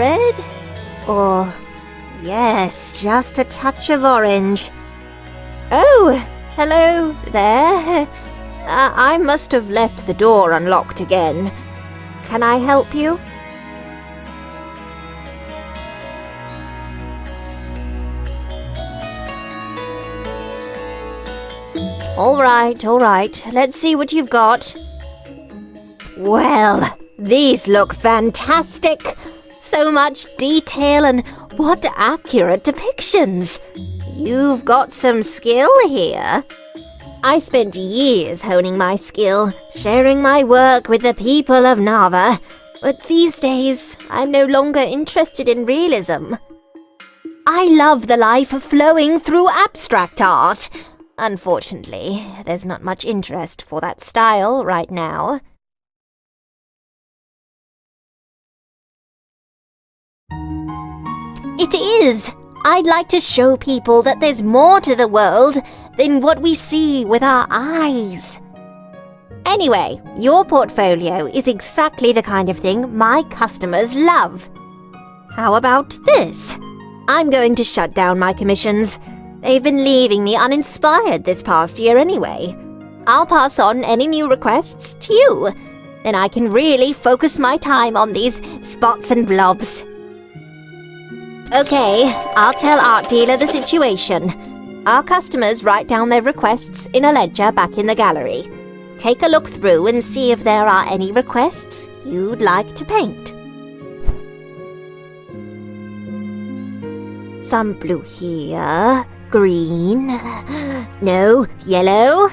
red? Or, yes, just a touch of orange. Oh, hello there. I must have left the door unlocked again. Can I help you? All right. Let's see what you've got. Well, these look fantastic. So much detail and what accurate depictions. You've got some skill here. I spent years honing my skill, sharing my work with the people of Nava. But these days, I'm no longer interested in realism. I love the life flowing through abstract art. Unfortunately, there's not much interest for that style right now. It is! I'd like to show people that there's more to the world than what we see with our eyes. Anyway, your portfolio is exactly the kind of thing my customers love. How about this? I'm going to shut down my commissions. They've been leaving me uninspired this past year anyway. I'll pass on any new requests to you. Then I can really focus my time on these spots and blobs. Okay, I'll tell Art Dealer the situation. Our customers write down their requests in a ledger back in the gallery. Take a look through and see if there are any requests you'd like to paint. Some blue here, green, no, yellow.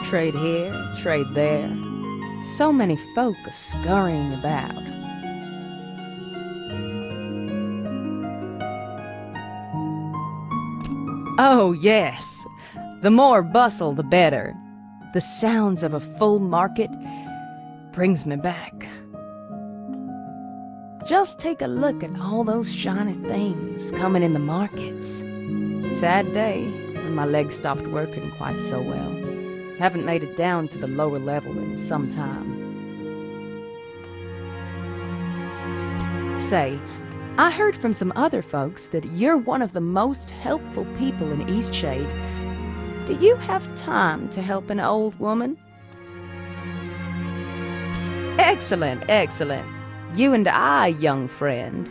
Trade here, trade there. So many folk are scurrying about. Oh, yes. The more bustle, the better. The sounds of a full market brings me back. Just take a look at all those shiny things coming in the markets. Sad day when my legs stopped working quite so well. Haven't made it down to the lower level in some time. Say, I heard from some other folks that you're one of the most helpful people in Eastshade. Do you have time to help an old woman? Excellent, excellent. You and I, young friend.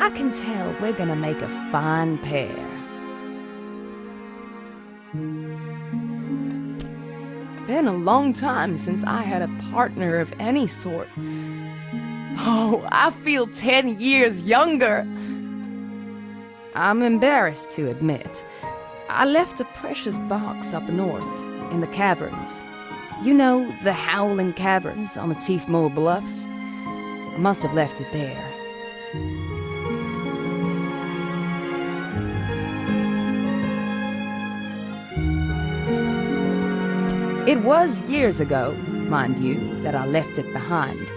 I can tell we're gonna make a fine pair. Been a long time since I had a partner of any sort. Oh, I feel 10 years younger. I'm embarrassed to admit. I left a precious box up north, in the caverns. You know, the Howling Caverns on the Tiefmoor Bluffs? I must have left it there. It was years ago, mind you, that I left it behind.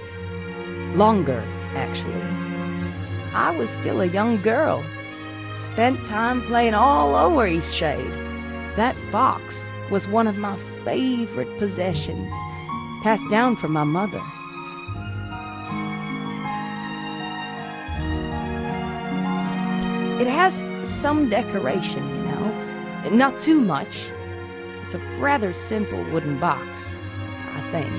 Longer, actually. I was still a young girl. Spent time playing all over Eastshade. That box was one of my favorite possessions, passed down from my mother. It has some decoration, you know. Not too much. It's a rather simple wooden box, I think.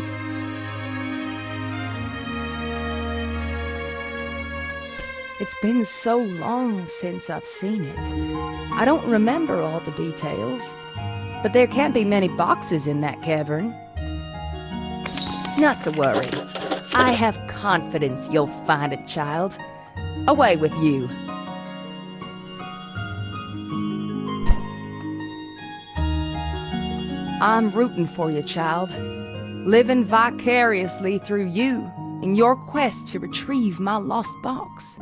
It's been so long since I've seen it. I don't remember all the details, but there can't be many boxes in that cavern. Not to worry. I have confidence you'll find it, child. Away with you. I'm rooting for you, child. living vicariously through you in your quest to retrieve my lost box.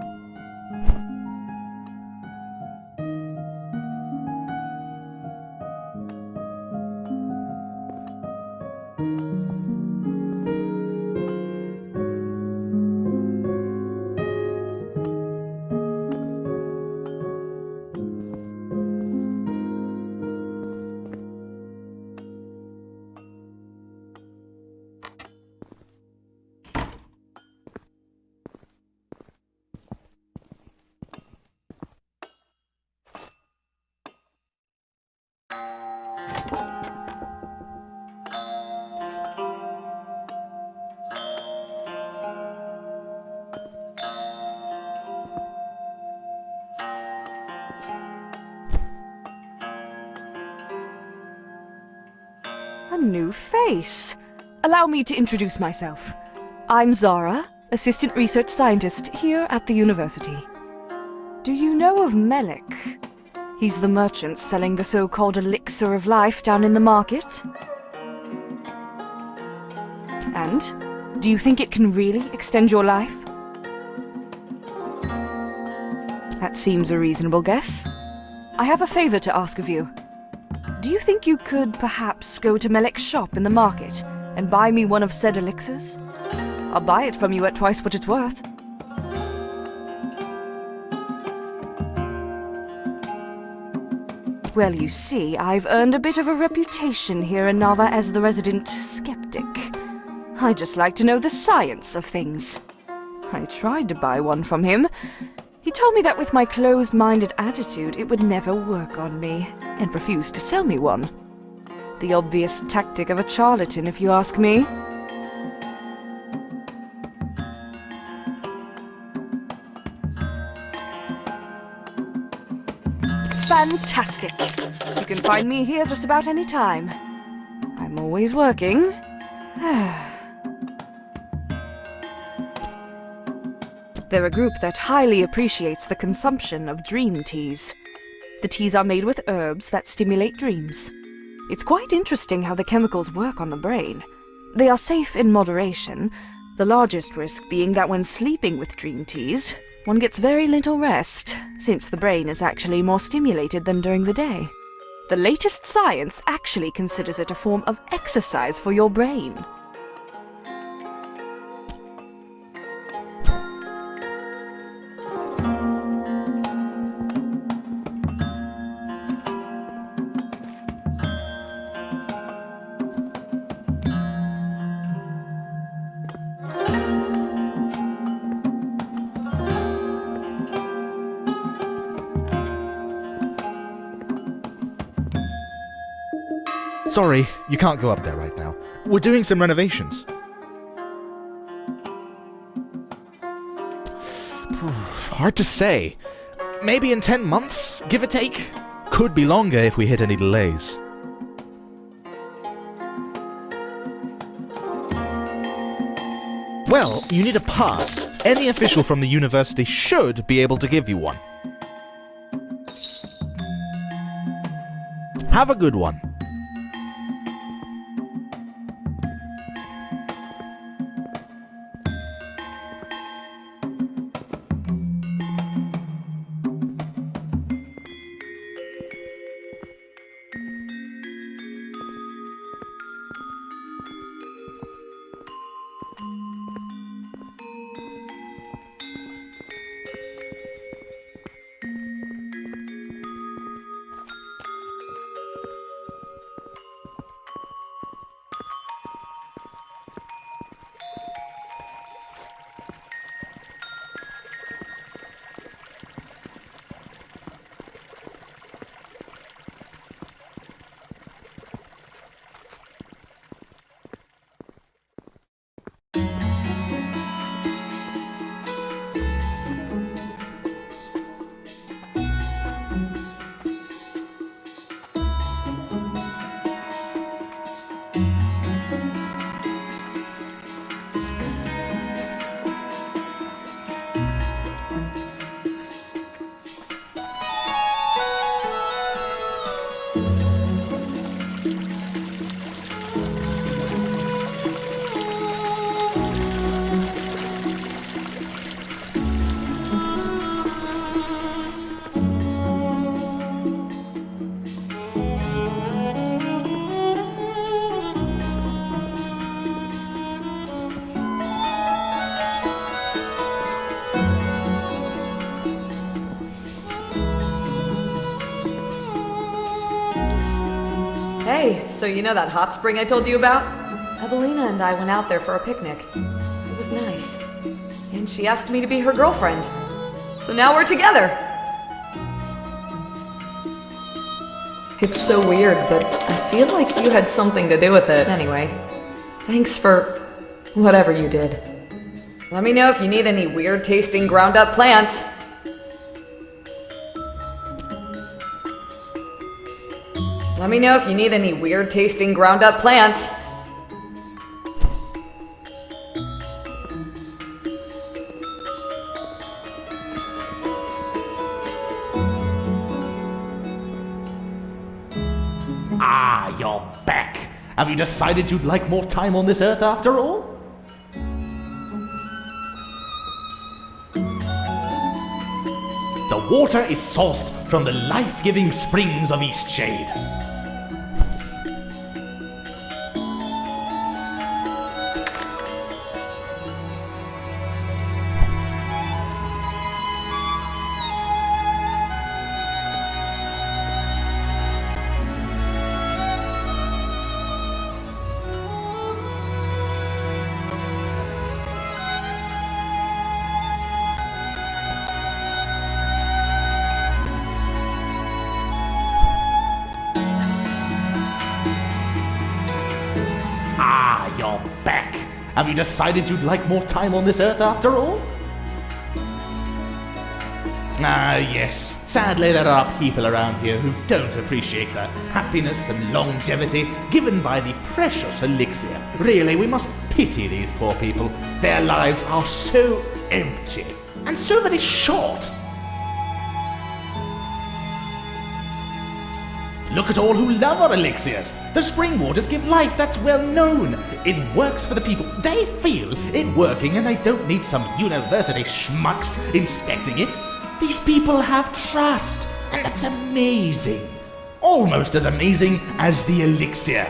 A new face. Allow me to introduce myself. I'm Zahra, Assistant Research Scientist here at the university. Do you know of Melik? He's the merchant selling the so-called Elixir of Life down in the market. And? Do you think it can really extend your life? That seems a reasonable guess. I have a favor to ask of you. Do you think you could perhaps go to Melik's shop in the market and buy me one of said elixirs? I'll buy it from you at twice what it's worth. Well, you see, I've earned a bit of a reputation here in Nava as the resident skeptic. I just like to know the science of things. I tried to buy one from him. He told me that with my closed-minded attitude, it would never work on me, and refused to sell me one. The obvious tactic of a charlatan, if you ask me. Fantastic! You can find me here just about any time. I'm always working. They're a group that highly appreciates the consumption of dream teas. The teas are made with herbs that stimulate dreams. It's quite interesting how the chemicals work on the brain. They are safe in moderation, the largest risk being that when sleeping with dream teas, one gets very little rest, since the brain is actually more stimulated than during the day. The latest science actually considers it a form of exercise for your brain. Sorry, you can't go up there right now. We're doing some renovations. Hard to say. Maybe in 10 months, give or take. Could be longer if we hit any delays. Well, you need a pass. Any official from the university should be able to give you one. Have a good one. Hey, so you know that hot spring I told you about? Evelina and I went out there for a picnic. It was nice. And she asked me to be her girlfriend. So now we're together! It's so weird, but I feel like you had something to do with it. Anyway, thanks for whatever you did. Let me know if you need any weird-tasting ground-up plants. Let me know if you need any weird-tasting ground-up plants. Ah, you're back. Have you decided you'd like more time on this earth after all? The water is sourced from the life-giving springs of Eastshade. Ah, you're back. Have you decided you'd like more time on this earth after all? Ah, yes. Sadly, there are people around here who don't appreciate the happiness and longevity given by the precious elixir. Really, we must pity these poor people. Their lives are so empty and so very short. Look at all who love our elixirs. The spring waters give life, that's well known. It works for the people. They feel it working and they don't need some university schmucks inspecting it. These people have trust, and that's amazing. Almost as amazing as the elixir.